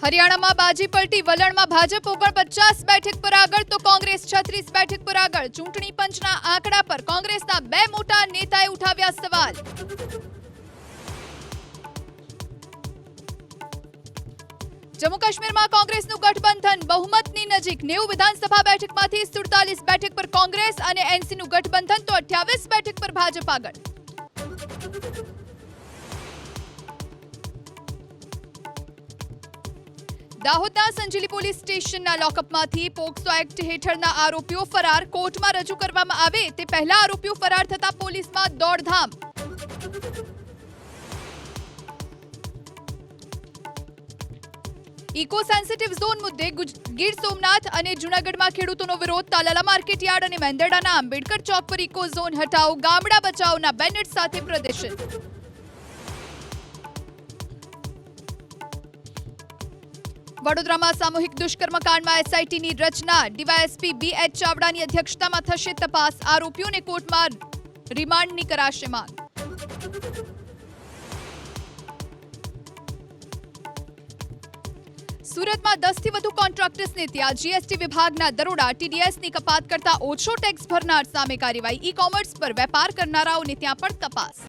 હરિયાણામાં બાજી પલટી, વલણમાં ભાજપ 49 બેઠક પર આગળ તો કોંગ્રેસ 36 બેઠક પર આગળ। ચૂંટણી પંચના આંકડા પર કોંગ્રેસના બે મોટા નેતાએ ઉઠાવ્યા સવાલ। જમ્મુ કાશ્મીરમાં કોંગ્રેસનું ગઠબંધન બહુમતની નજીક, 90 વિધાનસભા બેઠકમાંથી 47 બેઠક પર કોંગ્રેસ અને એનસીનું ગઠબંધન તો 28 બેઠક પર ભાજપ આગળ। દાહોદના સંજેલી પોલીસ સ્ટેશનના લોકઅપમાંથી પોક્સો એક્ટ હેઠળના આરોપીઓ ફરાર, કોર્ટમાં રજૂ કરવામાં આવે તે પહેલા આરોપીઓ ફરાર થતા પોલીસમાં દોડધામ। ઇકો સેન્સિટિવ ઝોન મુદ્દે ગીર સોમનાથ અને જૂનાગઢમાં ખેડૂતોનો વિરોધ, તાલાલા માર્કેટયાર્ડ અને મેંદરડાના આંબેડકર ચોક પર ઇકો ઝોન હટાવો, ગામડા બચાવોના બેનર સાથે પ્રદર્શન। વડોદરામાં સામૂહિક દુષ્કર્મ કાંડમાં એસઆઈટીની રચના, ડીવાયએસપી BH ચાવડાની અધ્યક્ષતામાં થશે તપાસ, આરોપીઓને કોર્ટમાં રિમાન્ડની કરાશે માંગ। સુરતમાં 10 થી વધુ કોન્ટ્રાક્ટર્સને ત્યાં જીએસટી વિભાગના દરોડા, ટીડીએસની કપાત કરતા ઓછો ટેક્સ ભરનાર સામે કાર્યવાહી, ઈ કોમર્સ પર વેપાર કરનારાઓને ત્યાં પણ તપાસ।